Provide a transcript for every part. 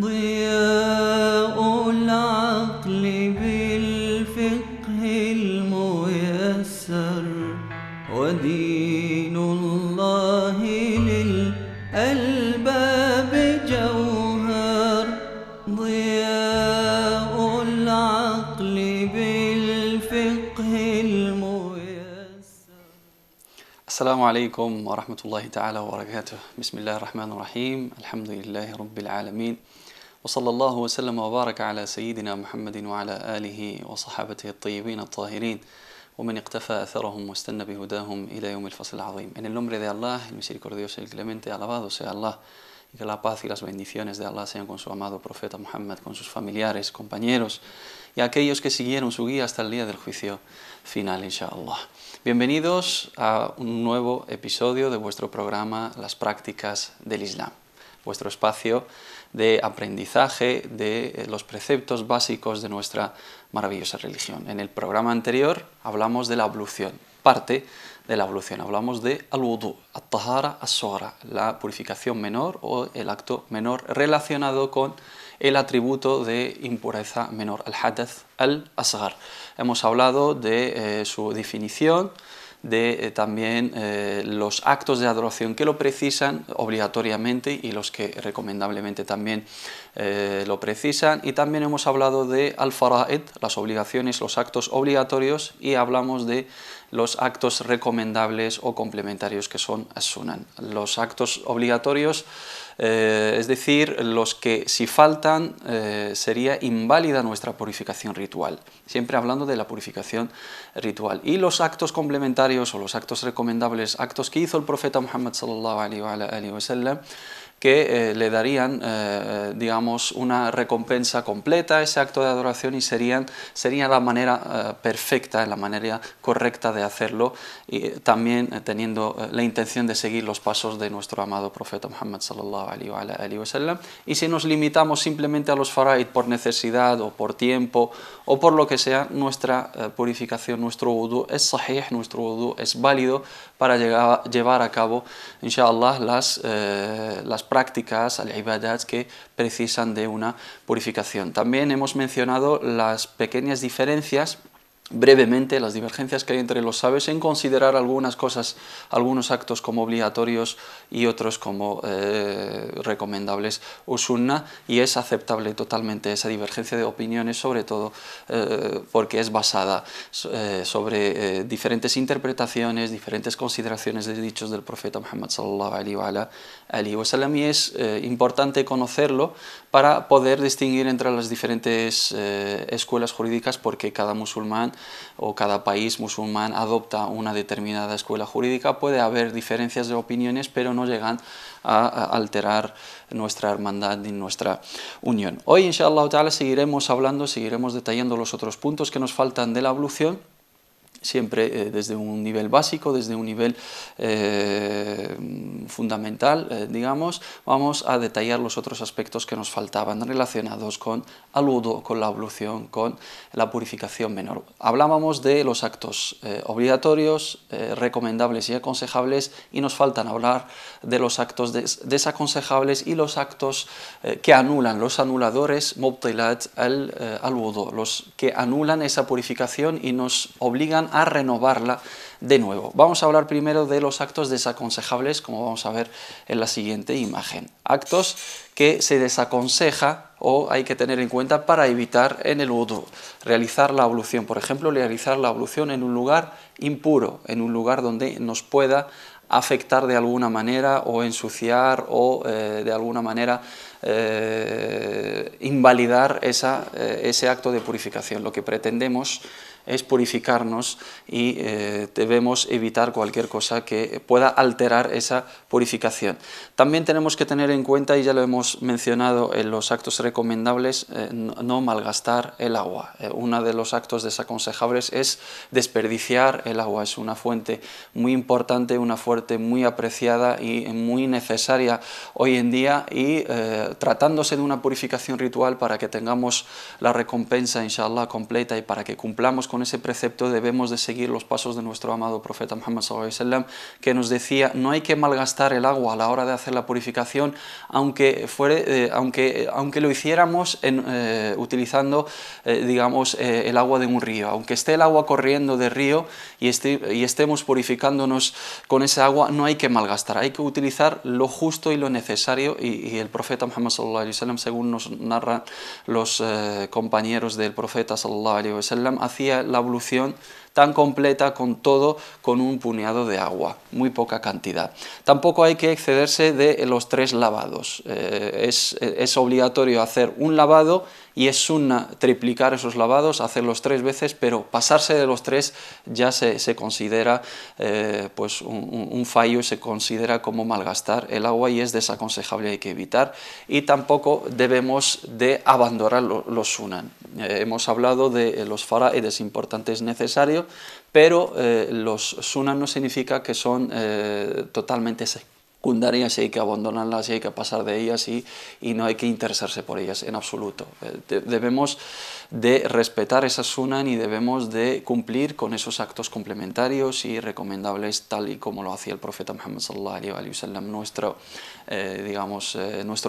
ضياء العقل بالفقه الميسر ودين الله للألباب جوهر ضياء العقل بالفقه الميسر. السلام عليكم ورحمة الله تعالى وبركاته. بسم الله الرحمن الرحيم. الحمد لله رب العالمين، وصلى الله وسلم وبارك على سيدنا محمد وعلى آله وصحابته الطيبين الطاهرين ومن اقتفى أثرهم واستنى بهداهم إلى يوم الفصل العظيم. En el nombre de Allah, el misericordioso y el clemente, alabado sea Allah, y que la paz y las bendiciones de Allah sean con su amado profeta Muhammad, con sus familiares, compañeros y aquellos que siguieron su guía hasta el día del juicio final, inshallah. Bienvenidos a un nuevo episodio de vuestro programa Las Prácticas del Islam, vuestro espacio de aprendizaje de los preceptos básicos de nuestra maravillosa religión. En el programa anterior hablamos de la ablución, parte de la ablución. Hablamos de al-wudu, at-tahara as-sughra, la purificación menor o el acto menor relacionado con el atributo de impureza menor, al-hadath al-asghar. Hemos hablado de su definición, de también los actos de adoración que lo precisan obligatoriamente y los que recomendablemente también lo precisan, y también hemos hablado de al-fara'id, las obligaciones, los actos obligatorios, y hablamos de los actos recomendables o complementarios que son as-sunan. Los actos obligatorios, es decir, los que si faltan sería inválida nuestra purificación ritual, siempre hablando de la purificación ritual. Y los actos complementarios o los actos recomendables, actos que hizo el profeta Muhammad sallallahu alaihi wa sallam, que le darían, digamos, una recompensa completa a ese acto de adoración, y sería la manera perfecta, la manera correcta de hacerlo, y también teniendo la intención de seguir los pasos de nuestro amado profeta Muhammad sallallahu alaihi wa sallam. Y si nos limitamos simplemente a los fara'id por necesidad o por tiempo o por lo que sea, nuestra purificación, nuestro wudu es sahih, nuestro wudu es válido para llevar a cabo, inshallah, las prácticas, al-ibadat, que precisan de una purificación. También hemos mencionado las pequeñas diferencias, brevemente, las divergencias que hay entre los sabios en considerar algunas cosas, algunos actos como obligatorios y otros como recomendables o sunna, y es aceptable totalmente esa divergencia de opiniones, sobre todo porque es basada sobre diferentes interpretaciones, diferentes consideraciones de dichos del profeta Muhammad sallallahu alaihi wa sallam, y es importante conocerlo para poder distinguir entre las diferentes escuelas jurídicas, porque cada musulmán o cada país musulmán adopta una determinada escuela jurídica. Puede haber diferencias de opiniones, pero no llegan a alterar nuestra hermandad ni nuestra unión. Hoy, inshallah ta'ala, seguiremos detallando los otros puntos que nos faltan de la ablución, siempre desde un nivel básico, desde un nivel fundamental, digamos. Vamos a detallar los otros aspectos que nos faltaban relacionados con al-wudu, con la ablución, con la purificación menor. Hablábamos de los actos obligatorios, recomendables y aconsejables, y nos faltan hablar de los actos desaconsejables y los actos que anulan, los anuladores, mubtilat al-wudu, los que anulan esa purificación y nos obligan a renovarla de nuevo. Vamos a hablar primero de los actos desaconsejables, como vamos a ver en la siguiente imagen. Actos que se desaconseja o hay que tener en cuenta para evitar en el wudu. Realizar la ablución, por ejemplo, realizar la ablución en un lugar impuro, en un lugar donde nos pueda afectar de alguna manera o ensuciar o de alguna manera invalidar ese acto de purificación. Lo que pretendemos es purificarnos y debemos evitar cualquier cosa que pueda alterar esa purificación. También tenemos que tener en cuenta, y ya lo hemos mencionado en los actos recomendables, no malgastar el agua. Uno de los actos desaconsejables es desperdiciar el agua. Es una fuente muy importante, una fuente muy apreciada y muy necesaria hoy en día, y tratándose de una purificación ritual, para que tengamos la recompensa, inshallah, completa, y para que cumplamos con ese precepto, debemos de seguir los pasos de nuestro amado profeta Muhammad sallallahu alaihi wasallam, que nos decía: no hay que malgastar el agua a la hora de hacer la purificación, aunque lo hiciéramos utilizando, digamos, el agua de un río. Aunque esté el agua corriendo de río y estemos purificándonos con esa agua, no hay que malgastar, hay que utilizar lo justo y lo necesario, y el profeta Muhammad sallallahu alaihi wasallam, según nos narran los compañeros del profeta sallallahu alaihi wasallam, hacía la ablución tan completa con todo, con un puñado de agua, muy poca cantidad. Tampoco hay que excederse de los 3 lavados. Es obligatorio hacer un lavado, y es sunna triplicar esos lavados, hacerlos 3 veces, pero pasarse de los 3 ya se considera pues un fallo, se considera como malgastar el agua, y es desaconsejable, hay que evitar. Y tampoco debemos de abandonar los sunan. Hemos hablado de los fara'ides importantes necesarios, pero los sunan no significa que son totalmente secundarias y hay que abandonarlas y hay que pasar de ellas, y no hay que interesarse por ellas en absoluto. Debemos de respetar esas sunan y debemos de cumplir con esos actos complementarios y recomendables, tal y como lo hacía el profeta Muhammad sallallahu alaihi wasallam. Nuestro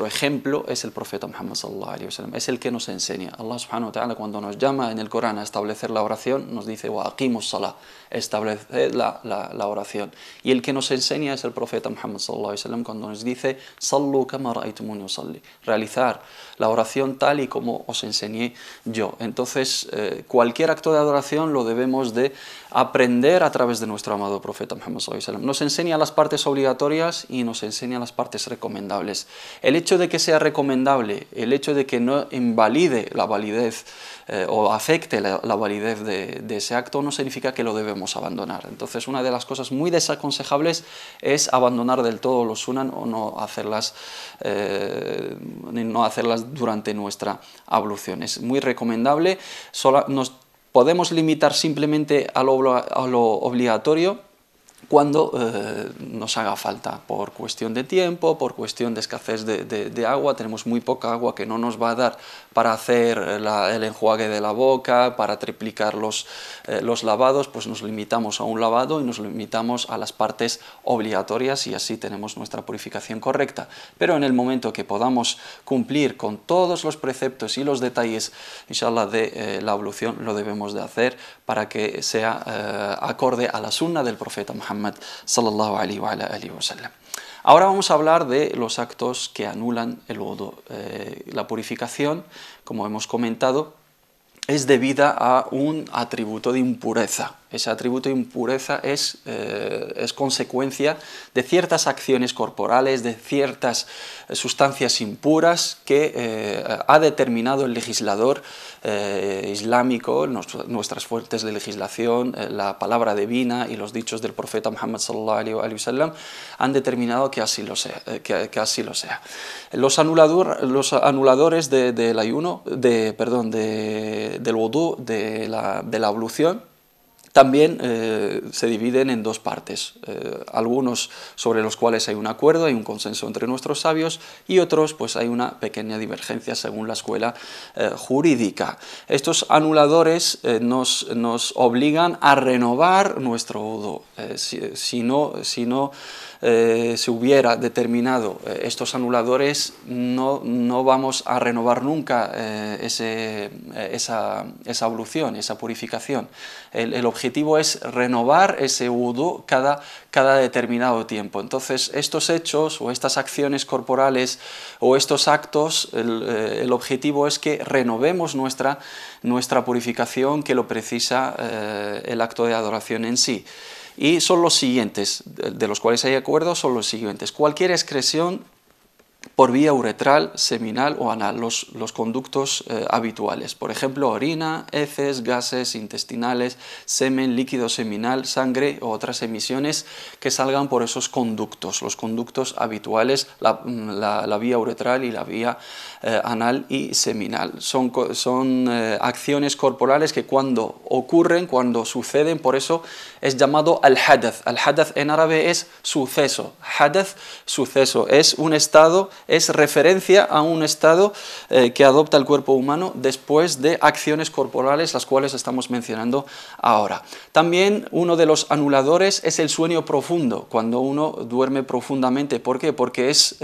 ejemplo es el profeta Muhammad sallallahu alaihi wasallam, es el que nos enseña. Allah subhanahu wa ta'ala, cuando nos llama en el Corán a establecer la oración, nos dice: wa aqimus salah, estableced la oración. Y el que nos enseña es el profeta Muhammad sallallahu alaihi wasallam, cuando nos dice: sallu kama ra'aytumuni usalli, realizar la oración tal y como os enseñé yo. Entonces, cualquier acto de adoración lo debemos de aprender a través de nuestro amado profeta Muhammad sallallahu alaihi wasallam. Nos enseña las partes obligatorias y nos enseña las partes recomendables. El hecho de que sea recomendable, el hecho de que no invalide la validez o afecte la validez de ese acto, no significa que lo debemos abandonar. Entonces, una de las cosas muy desaconsejables es abandonar del todo los sunan o no hacerlas durante nuestra ablución. Es muy recomendable. Nos podemos limitar simplemente a lo obligatorio cuando nos haga falta, por cuestión de tiempo, por cuestión de escasez de agua. Tenemos muy poca agua que no nos va a dar para hacer el enjuague de la boca, para triplicar los lavados, pues nos limitamos a un lavado y nos limitamos a las partes obligatorias, y así tenemos nuestra purificación correcta. Pero en el momento que podamos cumplir con todos los preceptos y los detalles, inshallah, de la ablución, lo debemos de hacer para que sea acorde a la sunna del profeta Muhammad sallallahu alaihi wa alihi wa sallam. Ahora vamos a hablar de los actos que anulan el wudu. La purificación, como hemos comentado, es debida a un atributo de impureza. Ese atributo de impureza es consecuencia de ciertas acciones corporales, de ciertas sustancias impuras que ha determinado el legislador islámico, nuestras fuentes de legislación, la palabra divina y los dichos del profeta Muhammad sallallahu alaihi wasallam han determinado que así lo sea. Los anuladores del ayuno, del wudú, de la ablución, también se dividen en 2 partes, algunos sobre los cuales hay un acuerdo, hay un consenso entre nuestros sabios, y otros pues hay una pequeña divergencia según la escuela jurídica. Estos anuladores nos obligan a renovar nuestro wudú. Si no se hubiera determinado estos anuladores, no vamos a renovar nunca esa ablución, esa purificación. El objetivo es renovar ese wudú cada determinado tiempo. Entonces, estos hechos o estas acciones corporales o estos actos, el objetivo es que renovemos nuestra purificación, que lo precisa el acto de adoración en sí. Y son los siguientes, de los cuales hay acuerdo, son los siguientes: cualquier excreción por vía uretral, seminal o anal, los conductos habituales, por ejemplo, orina, heces, gases intestinales, semen, líquido seminal, sangre u otras emisiones que salgan por esos conductos, los conductos habituales, la vía uretral y la vía anal y seminal. Son acciones corporales que cuando ocurren, cuando suceden, por eso es llamado al-hadath. Al-hadath en árabe es suceso. Hadath, suceso, es un estado es referencia a un estado que adopta el cuerpo humano después de acciones corporales, las cuales estamos mencionando ahora. También uno de los anuladores es el sueño profundo, cuando uno duerme profundamente. ¿Por qué? Porque es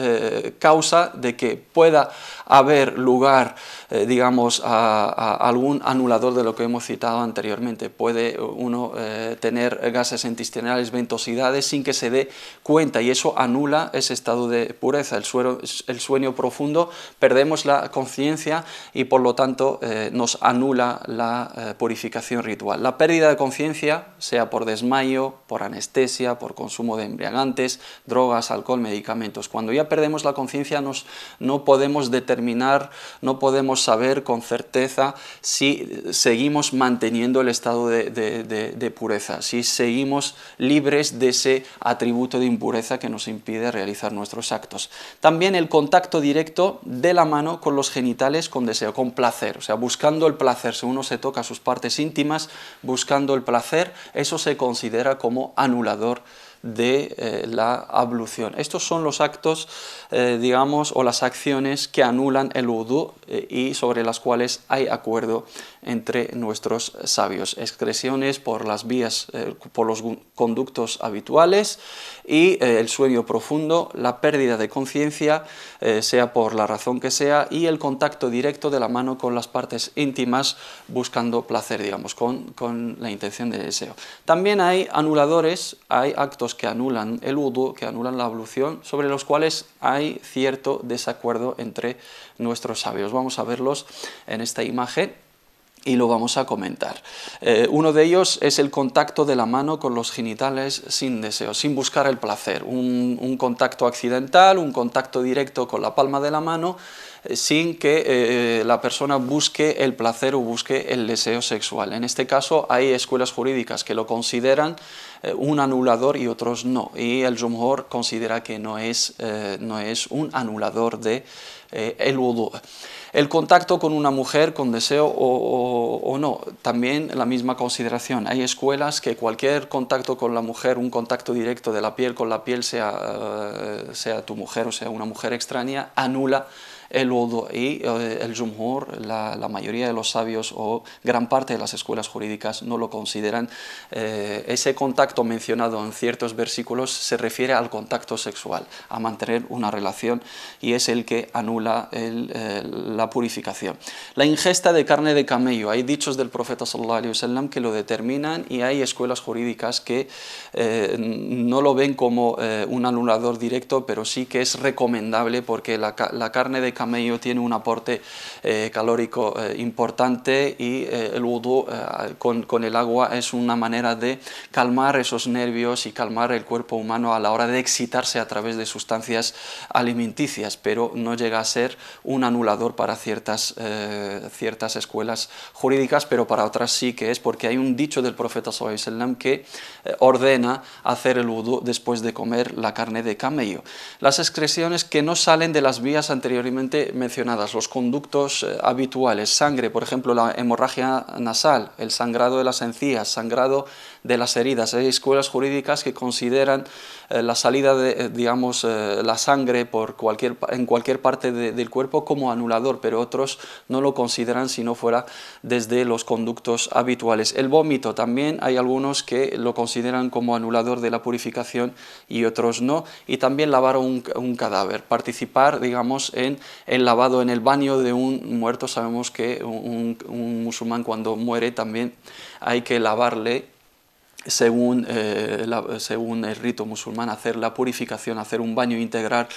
causa de que pueda haber lugar, digamos, a algún anulador de lo que hemos citado anteriormente. Puede uno tener gases intestinales, ventosidades, sin que se dé cuenta, y eso anula ese estado de pureza. El sueño profundo, perdemos la conciencia y por lo tanto nos anula la purificación ritual. La pérdida de conciencia, sea por desmayo, por anestesia, por consumo de embriagantes, drogas, alcohol, medicamentos. Cuando ya perdemos la conciencia no podemos determinar, no podemos saber con certeza si seguimos manteniendo el estado de pureza, si seguimos libres de ese atributo de impureza que nos impide realizar nuestros actos. También el contacto directo de la mano con los genitales con deseo, con placer, o sea, buscando el placer. Si uno se toca sus partes íntimas buscando el placer, eso se considera como anulador de la ablución. Estos son los actos, digamos, o las acciones que anulan el wudú y sobre las cuales hay acuerdo entre nuestros sabios. Excreciones por las vías, por los conductos habituales, y el sueño profundo, la pérdida de conciencia, sea por la razón que sea, y el contacto directo de la mano con las partes íntimas buscando placer, digamos, con la intención de deseo. También hay anuladores, hay actos que anulan el wudú, que anulan la ablución, sobre los cuales hay cierto desacuerdo entre nuestros sabios. Vamos a verlos en esta imagen y lo vamos a comentar. Uno de ellos es el contacto de la mano con los genitales sin deseo, sin buscar el placer. Un contacto accidental, un contacto directo con la palma de la mano, sin que la persona busque el placer o busque el deseo sexual. En este caso hay escuelas jurídicas que lo consideran un anulador y otros no, y el Jumhur considera que no es un anulador de el wudú. El contacto con una mujer con deseo o no, también la misma consideración. Hay escuelas que cualquier contacto con la mujer, un contacto directo de la piel con la piel, sea tu mujer o sea una mujer extraña, anula el wudú, y el Jumhur, la mayoría de los sabios o gran parte de las escuelas jurídicas no lo consideran. Ese contacto mencionado en ciertos versículos se refiere al contacto sexual, a mantener una relación, y es el que anula la purificación. La ingesta de carne de camello, hay dichos del profeta sallallahu alaihi wasallam que lo determinan, y hay escuelas jurídicas que no lo ven como un anulador directo, pero sí que es recomendable, porque la carne de camello tiene un aporte calórico importante, y el wudú con el agua es una manera de calmar esos nervios y calmar el cuerpo humano a la hora de excitarse a través de sustancias alimenticias, pero no llega a ser un anulador para ciertas escuelas jurídicas, pero para otras sí que es, porque hay un dicho del profeta sallallahu alaihi wasallam que ordena hacer el wudú después de comer la carne de camello. Las excreciones que no salen de las vías anteriormente mencionadas, los conductos habituales, sangre, por ejemplo, la hemorragia nasal, el sangrado de las encías, sangrado de las heridas. Hay escuelas jurídicas que consideran la salida de, digamos, la sangre en cualquier parte del cuerpo como anulador, pero otros no lo consideran si no fuera desde los conductos habituales. El vómito también hay algunos que lo consideran como anulador de la purificación y otros no, y también lavar un cadáver, participar, digamos, en el lavado, en el baño de un muerto. Sabemos que un musulmán cuando muere también hay que lavarle, según el rito musulmán, hacer la purificación, hacer un baño integral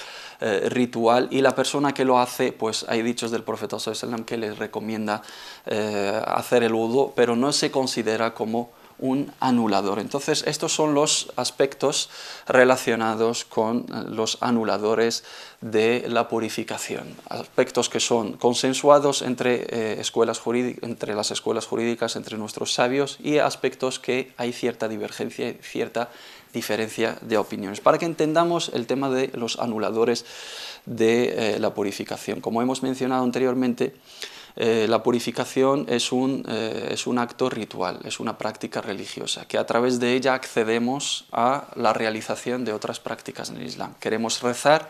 ritual, y la persona que lo hace, pues hay dichos del profeta sallallahu alaihi wasallam que les recomienda hacer el wudú, pero no se considera como un anulador. Entonces, estos son los aspectos relacionados con los anuladores de la purificación, aspectos que son consensuados entre las escuelas jurídicas, entre nuestros sabios, y aspectos que hay cierta divergencia y cierta diferencia de opiniones, para que entendamos el tema de los anuladores de la purificación. Como hemos mencionado anteriormente, la purificación es un acto ritual, es una práctica religiosa, que a través de ella accedemos a la realización de otras prácticas en el Islam. Queremos rezar,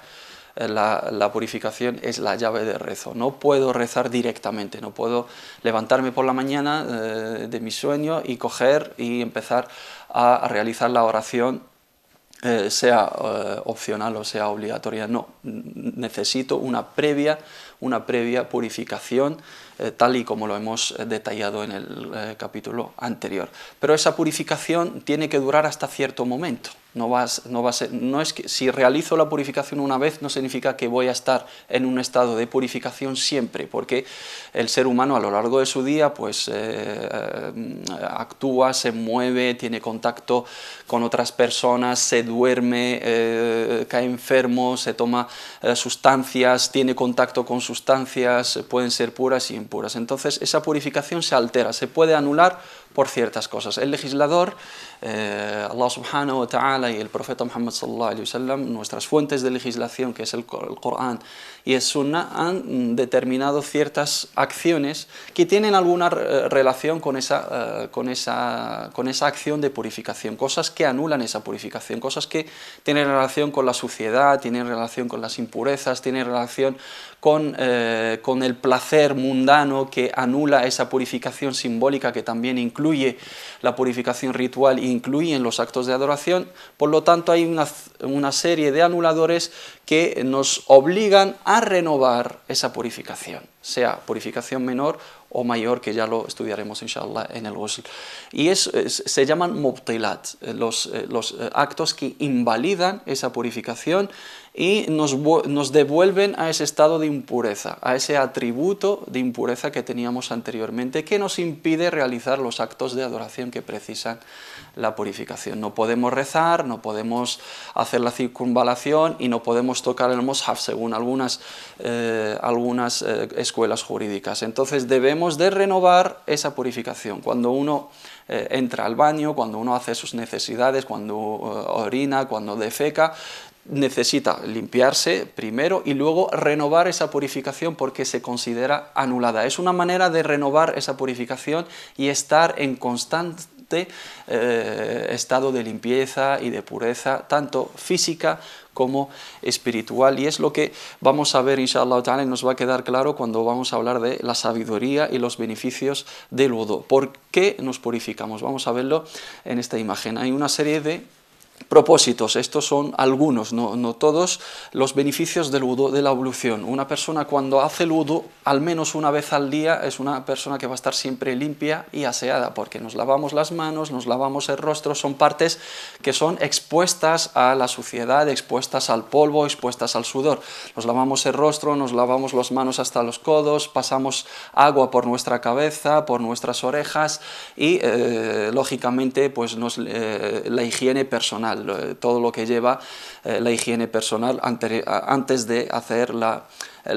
la purificación es la llave de rezo. No puedo rezar directamente, no puedo levantarme por la mañana de mi sueño y coger y empezar a realizar la oración, sea opcional o sea obligatoria. No, necesito una previa purificación, tal y como lo hemos detallado en el capítulo anterior. Pero esa purificación tiene que durar hasta cierto momento. No es que si realizo la purificación una vez no significa que voy a estar en un estado de purificación siempre, porque el ser humano a lo largo de su día pues actúa, se mueve, tiene contacto con otras personas, se duerme, cae enfermo, se toma sustancias, tiene contacto con sustancias, pueden ser puras y impuras. Entonces esa purificación se altera, se puede anular por ciertas cosas. El legislador, Allah subhanahu wa ta'ala y el profeta Muhammad sallallahu alayhi wa sallam, nuestras fuentes de legislación, que es el Corán y el Sunnah, han determinado ciertas acciones que tienen alguna relación con esa acción de purificación, cosas que anulan esa purificación, cosas que tienen relación con la suciedad, tienen relación con las impurezas, tienen relación con el placer mundano que anula esa purificación simbólica, que también incluye la purificación ritual e incluye en los actos de adoración. Por lo tanto, hay una serie de anuladores que nos obligan a renovar esa purificación, sea purificación menor o mayor, que ya lo estudiaremos inshallah en el ghusl. Y se llaman mubtilat, los actos que invalidan esa purificación y nos devuelven a ese estado de impureza, a ese atributo de impureza que teníamos anteriormente, que nos impide realizar los actos de adoración que precisan la purificación. No podemos rezar, no podemos hacer la circunvalación y no podemos tocar el mushaf, según algunas escuelas jurídicas. Entonces debemos de renovar esa purificación. Cuando uno entra al baño, cuando uno hace sus necesidades, cuando orina, cuando defeca, necesita limpiarse primero y luego renovar esa purificación porque se considera anulada. Es una manera de renovar esa purificación y estar en constante estado de limpieza y de pureza, tanto física como espiritual, y es lo que vamos a ver inshallah ta'ala, y nos va a quedar claro cuando vamos a hablar de la sabiduría y los beneficios del wudu. ¿Por qué nos purificamos? Vamos a verlo en esta imagen. Hay una serie de propósitos, estos son algunos, no todos, los beneficios del wudu, de la ablución. Una persona cuando hace el wudu al menos una vez al día es una persona que va a estar siempre limpia y aseada, porque nos lavamos las manos, nos lavamos el rostro, son partes que son expuestas a la suciedad, expuestas al polvo, expuestas al sudor. Nos lavamos el rostro, nos lavamos las manos hasta los codos, pasamos agua por nuestra cabeza, por nuestras orejas y lógicamente pues la higiene personal, todo lo que lleva la higiene personal antes de hacer la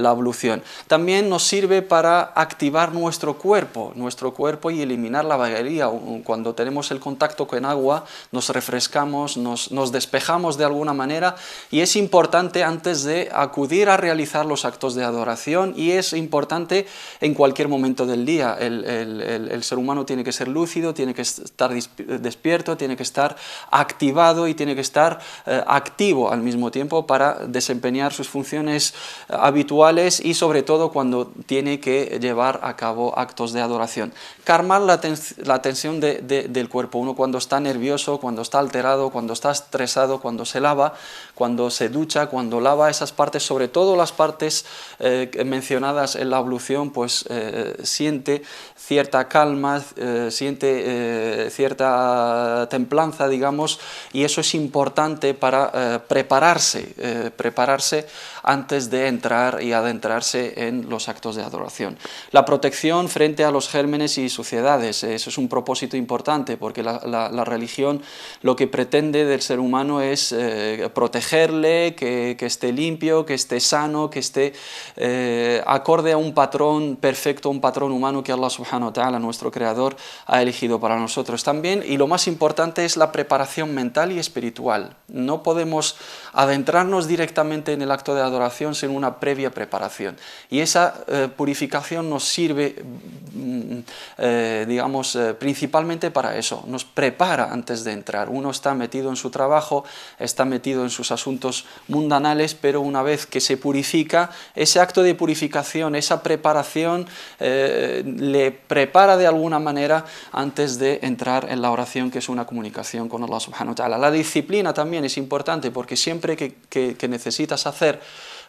ablución. También nos sirve para activar nuestro cuerpo y eliminar la vaguería. Cuando tenemos el contacto con agua nos refrescamos, nos despejamos de alguna manera, y es importante antes de acudir a realizar los actos de adoración, y es importante en cualquier momento del día. El ser humano tiene que ser lúcido, tiene que estar despierto, tiene que estar activado y tiene que estar activo al mismo tiempo para desempeñar sus funciones habituales, y sobre todo cuando tiene que llevar a cabo actos de adoración. Calmar la tensión del cuerpo. Uno cuando está nervioso, cuando está alterado, cuando está estresado, cuando se lava, cuando se ducha, cuando lava esas partes, sobre todo las partes mencionadas en la ablución, pues siente cierta calma, siente cierta templanza, digamos, y eso es importante para prepararse antes de entrar y adentrarse en los actos de adoración. La protección frente a los gérmenes y suciedades, eso es un propósito importante, porque la religión lo que pretende del ser humano es protegerle, que esté limpio, que esté sano, que esté acorde a un patrón perfecto, un patrón humano que Allah subhanahu wa ta'ala, nuestro creador, ha elegido para nosotros también. Y lo más importante es la preparación mental y espiritual. No podemos adentrarnos directamente en el acto de adoración sin una previa preparación, y esa purificación nos sirve digamos, principalmente para eso, nos prepara antes de entrar. Uno está metido en su trabajo, está metido en sus asuntos mundanales, pero una vez que se purifica, ese acto de purificación, esa preparación, le prepara de alguna manera antes de entrar en la oración, que es una comunicación con Allah subhanahu wa ta'ala. La disciplina también es importante, porque siempre que necesitas hacer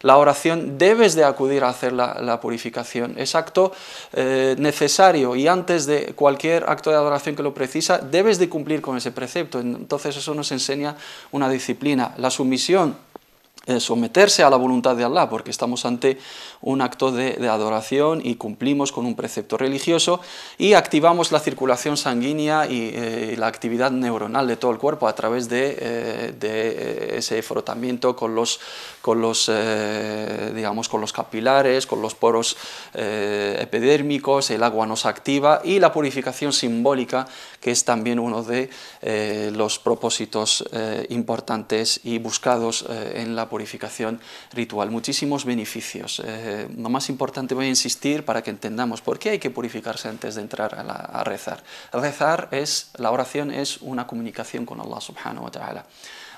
la oración, debes de acudir a hacer la purificación. Es acto necesario, y antes de cualquier acto de adoración que lo precisa, debes de cumplir con ese precepto. Entonces eso nos enseña una disciplina. La sumisión, someterse a la voluntad de Allah, porque estamos ante un acto de adoración y cumplimos con un precepto religioso y activamos la circulación sanguínea y la actividad neuronal de todo el cuerpo a través de ese frotamiento con los capilares, con los poros epidérmicos. El agua nos activa, y la purificación simbólica, que es también uno de los propósitos importantes y buscados en la purificación ritual. Muchísimos beneficios. Lo más importante, voy a insistir para que entendamos por qué hay que purificarse antes de entrar a rezar. La oración es una comunicación con Allah subhanahu wa ta'ala.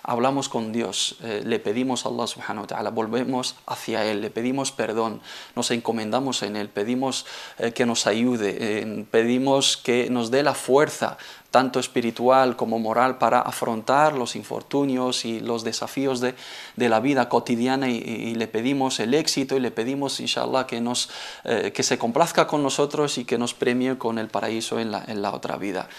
Hablamos con Dios, le pedimos a Allah subhanahu wa ta'ala, volvemos hacia Él, le pedimos perdón, nos encomendamos en Él, pedimos que nos ayude, pedimos que nos dé la fuerza, tanto espiritual como moral, para afrontar los infortunios y los desafíos de la vida cotidiana, y le pedimos el éxito, y le pedimos, inshallah, que se complazca con nosotros y que nos premie con el paraíso en la otra vida.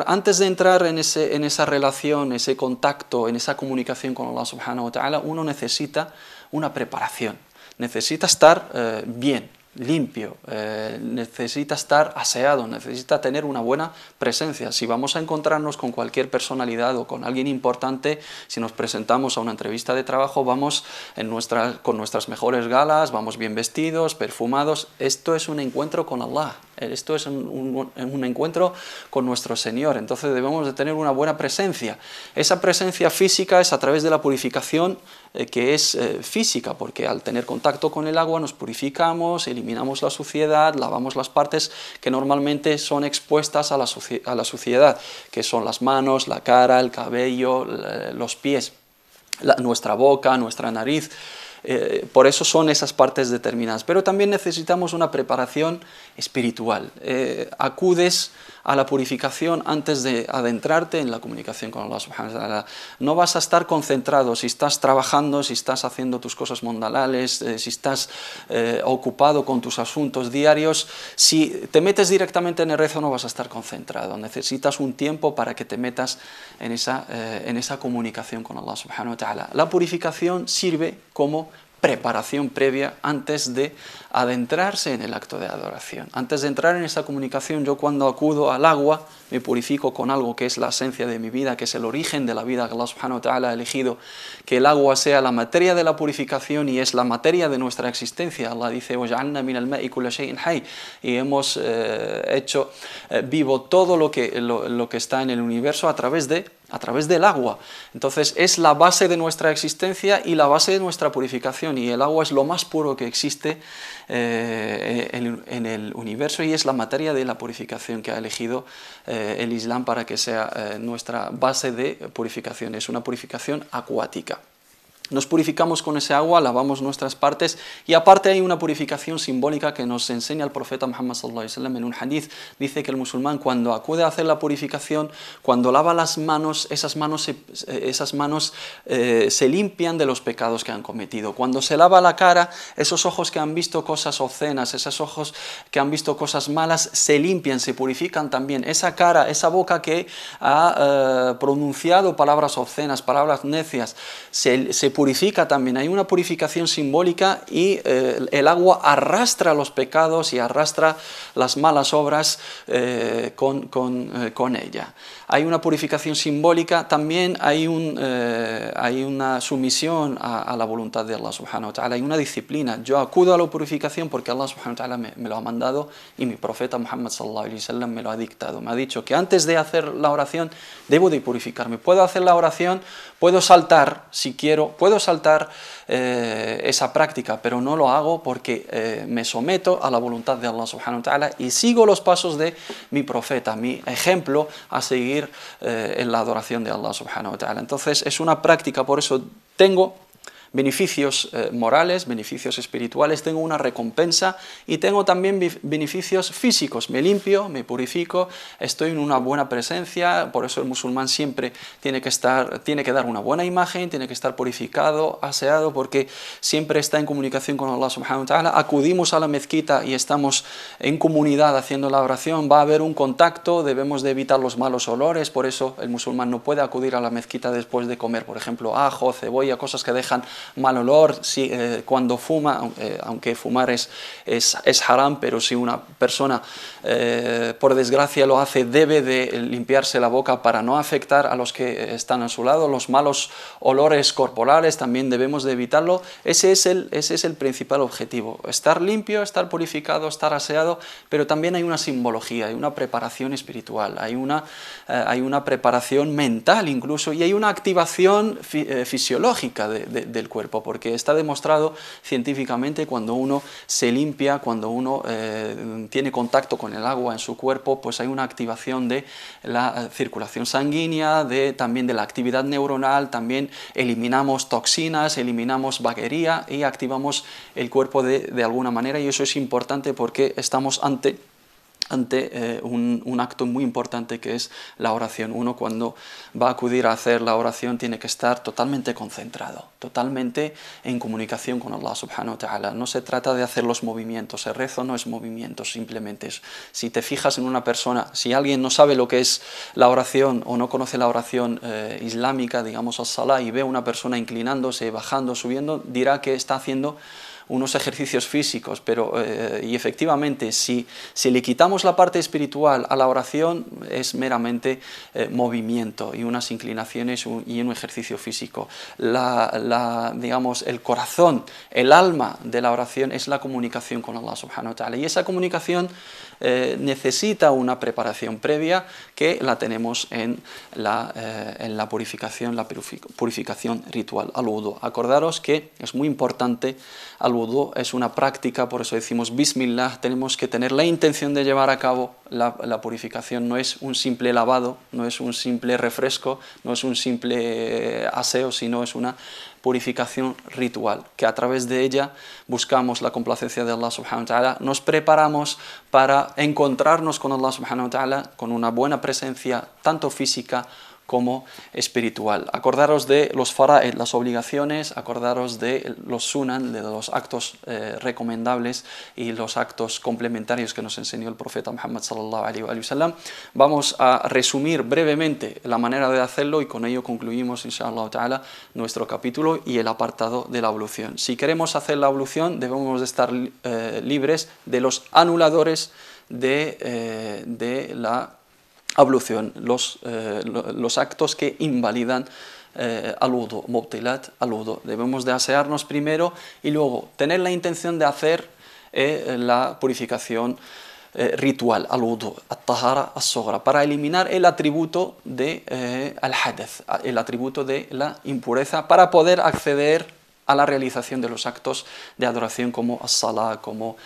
Antes de entrar en esa relación, ese contacto, en esa comunicación con Allah subhanahu wa ta'ala, uno necesita una preparación, necesita estar bien, limpio, necesita estar aseado, necesita tener una buena presencia. Si vamos a encontrarnos con cualquier personalidad o con alguien importante, si nos presentamos a una entrevista de trabajo, vamos con nuestras mejores galas, vamos bien vestidos, perfumados. Esto es un encuentro con Allah, esto es un encuentro con nuestro Señor. Entonces debemos de tener una buena presencia. Esa presencia física es a través de la purificación, que es física, porque al tener contacto con el agua nos purificamos, eliminamos la suciedad, lavamos las partes que normalmente son expuestas a la suciedad, que son las manos, la cara, el cabello, los pies, nuestra boca, nuestra nariz. Por eso son esas partes determinadas. Pero también necesitamos una preparación espiritual. Acudes a la purificación antes de adentrarte en la comunicación con Allah subhanahu wa ta'ala. No vas a estar concentrado si estás trabajando, si estás haciendo tus cosas mundanales, si estás ocupado con tus asuntos diarios. Si te metes directamente en el rezo, no vas a estar concentrado. Necesitas un tiempo para que te metas en esa comunicación con Allah subhanahu wa ta'ala. La purificación sirve como preparación previa antes de adentrarse en el acto de adoración. Antes de entrar en esa comunicación, yo cuando acudo al agua me purifico con algo que es la esencia de mi vida, que es el origen de la vida que Allah subhanahu wa ta'ala ha elegido, que el agua sea la materia de la purificación y es la materia de nuestra existencia. Allah dice: وَجَعَلْنَا مِنَ الْمَاءِ كُلَّ شَيْءٍ حَيٍّ, y hemos hecho vivo todo lo que está en el universo a través del agua. Entonces es la base de nuestra existencia y la base de nuestra purificación, y el agua es lo más puro que existe en el universo, y es la materia de la purificación que ha elegido el Islam para que sea nuestra base de purificación. Es una purificación acuática. Nos purificamos con ese agua, lavamos nuestras partes, y aparte hay una purificación simbólica que nos enseña el profeta Muhammad sallallahu alaihi wasallam en un hadith. Dice que el musulmán, cuando acude a hacer la purificación, cuando lava las manos, esas manos se limpian de los pecados que han cometido. Cuando se lava la cara, esos ojos que han visto cosas obscenas, esos ojos que han visto cosas malas, se limpian, se purifican también. Esa cara, esa boca que ha pronunciado palabras obscenas, palabras necias, se purifica también. Hay una purificación simbólica, y el agua arrastra los pecados y arrastra las malas obras con ella. Hay una purificación simbólica, también hay una sumisión a la voluntad de Allah subhanahu wa ta'ala, hay una disciplina. Yo acudo a la purificación porque Allah subhanahu wa ta'ala me lo ha mandado, y mi profeta Muhammad sallallahu alaihi wasallam me lo ha dictado. Me ha dicho que antes de hacer la oración debo de purificarme. Puedo hacer la oración, puedo saltar si quiero, puedo puedo saltar esa práctica, pero no lo hago porque me someto a la voluntad de Allah subhanahu wa ta'ala y sigo los pasos de mi profeta, mi ejemplo a seguir en la adoración de Allah subhanahu wa ta'ala. Entonces es una práctica, por eso tengo beneficios morales, beneficios espirituales, tengo una recompensa y tengo también beneficios físicos. Me limpio, me purifico, estoy en una buena presencia. Por eso el musulmán siempre tiene que dar una buena imagen, tiene que estar purificado, aseado, porque siempre está en comunicación con Allah subhanahu wa ta'ala. Acudimos a la mezquita y estamos en comunidad haciendo la oración, va a haber un contacto, debemos de evitar los malos olores. Por eso el musulmán no puede acudir a la mezquita después de comer, por ejemplo, ajo, cebolla, cosas que dejan mal olor. Cuando fuma, aunque fumar es haram, pero si una persona por desgracia lo hace, debe de limpiarse la boca para no afectar a los que están a su lado. Los malos olores corporales también debemos de evitarlo. Ese es el principal objetivo, estar limpio, estar purificado, estar aseado, pero también hay una simbología, hay una preparación espiritual, hay una preparación mental incluso, y hay una activación fisiológica del cuerpo, porque está demostrado científicamente cuando uno se limpia, cuando uno tiene contacto con el agua en su cuerpo, pues hay una activación de la circulación sanguínea, también de la actividad neuronal, también eliminamos toxinas, eliminamos vaguería y activamos el cuerpo de alguna manera, y eso es importante porque estamos ante un acto muy importante que es la oración. Uno cuando va a acudir a hacer la oración tiene que estar totalmente concentrado, totalmente en comunicación con Allah subhanahu wa ta'ala. No se trata de hacer los movimientos, el rezo no es movimiento, simplemente es, si te fijas en una persona, si alguien no sabe lo que es la oración o no conoce la oración islámica, digamos as-salah, y ve a una persona inclinándose, bajando, subiendo, dirá que está haciendo unos ejercicios físicos, pero y efectivamente si le quitamos la parte espiritual a la oración es meramente movimiento y unas inclinaciones y un ejercicio físico. Digamos, el corazón, el alma de la oración es la comunicación con Allah subhanahu wa ta'ala, y esa comunicación necesita una preparación previa que la tenemos en la purificación ritual, al-wudu. Acordaros que es muy importante, al-wudu es una práctica, por eso decimos Bismillah, tenemos que tener la intención de llevar a cabo la purificación. No es un simple lavado, no es un simple refresco, no es un simple aseo, sino es una purificación ritual, que a través de ella buscamos la complacencia de Allah subhanahu wa ta'ala, nos preparamos para encontrarnos con Allah subhanahu wa ta'ala con una buena presencia tanto física como espiritual. Acordaros de los fara'id, las obligaciones, acordaros de los sunan, de los actos recomendables y los actos complementarios que nos enseñó el profeta Muhammad sallallahu alaihi wa sallam. Vamos a resumir brevemente la manera de hacerlo y con ello concluimos inshallah ta'ala nuestro capítulo y el apartado de la ablución. Si queremos hacer la ablución debemos de estar libres de los anuladores de la ablución, los actos que invalidan al-wudu, mubtilat al-wudu. Debemos de asearnos primero y luego tener la intención de hacer la purificación ritual, al-wudu, at-tahara as-sughra, para eliminar el atributo de al-hadath, el atributo de la impureza, para poder acceder a la realización de los actos de adoración como as-salah, como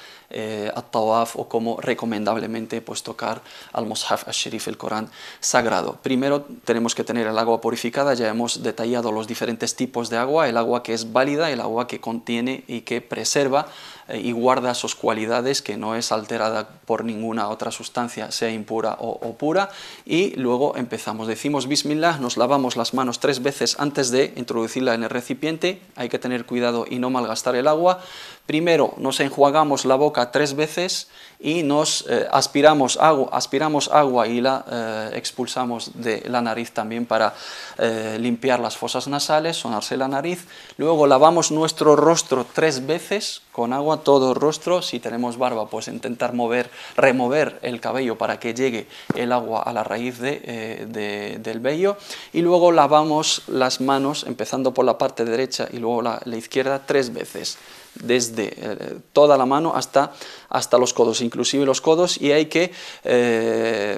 at-tawaf o como recomendablemente pues tocar al mushaf al-sharif, el Corán sagrado. Primero tenemos que tener el agua purificada, ya hemos detallado los diferentes tipos de agua, el agua que es válida, el agua que contiene y que preserva y guarda sus cualidades, que no es alterada por ninguna otra sustancia, sea impura o pura, y luego empezamos, decimos Bismillah, nos lavamos las manos 3 veces antes de introducirla en el recipiente, hay que tener cuidado y no malgastar el agua. Primero nos enjuagamos la boca 3 veces y nos aspiramos agua y la expulsamos de la nariz también para limpiar las fosas nasales, sonarse la nariz. Luego lavamos nuestro rostro 3 veces con agua, todo el rostro. Si tenemos barba, pues intentar remover el cabello para que llegue el agua a la raíz del vello. Y luego lavamos las manos, empezando por la parte derecha y luego la izquierda 3 veces. desde toda la mano hasta los codos, inclusive los codos, y hay que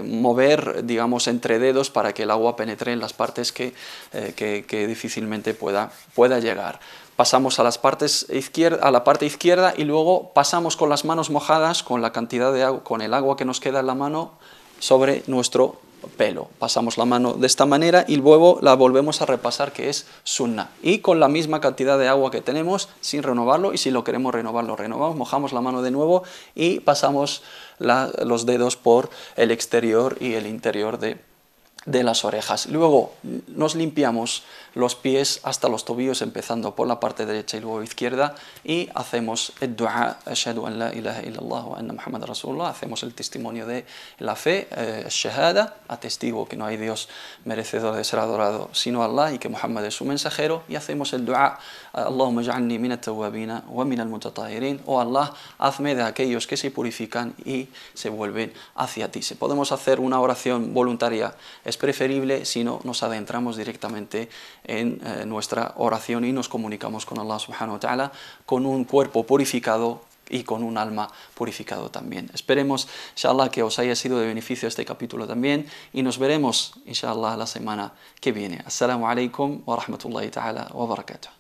mover, digamos, entre dedos para que el agua penetre en las partes que difícilmente pueda llegar. Pasamos a la parte izquierda y luego pasamos con las manos mojadas, con la cantidad de agua, con el agua que nos queda en la mano, sobre nuestro pelo. Pasamos la mano de esta manera y luego la volvemos a repasar, que es sunnah. Y con la misma cantidad de agua que tenemos, sin renovarlo, y si lo queremos renovar, lo renovamos, mojamos la mano de nuevo y pasamos los dedos por el exterior y el interior de las orejas. Luego nos limpiamos los pies hasta los tobillos, empezando por la parte derecha y luego izquierda, y hacemos el dua, ashhadu an la ilaha illallah wa anna Muhammad Rasulullah, hacemos el testimonio de la fe, shahada, atestigo que no hay Dios merecedor de ser adorado sino Allah y que Muhammad es su mensajero, y hacemos el dua, Allahumma ja'alni minat tawwabina wa minal mutatahirin, oh Allah, hazme de aquellos que se purifican y se vuelven hacia ti. Si podemos hacer una oración voluntaria, es preferible, si no nos adentramos directamente en nuestra oración y nos comunicamos con Allah subhanahu wa ta'ala con un cuerpo purificado y con un alma purificado también. Esperemos, inshallah, que os haya sido de beneficio este capítulo también, y nos veremos, inshallah, la semana que viene. Assalamu alaikum wa rahmatullahi ta'ala wa barakatuh.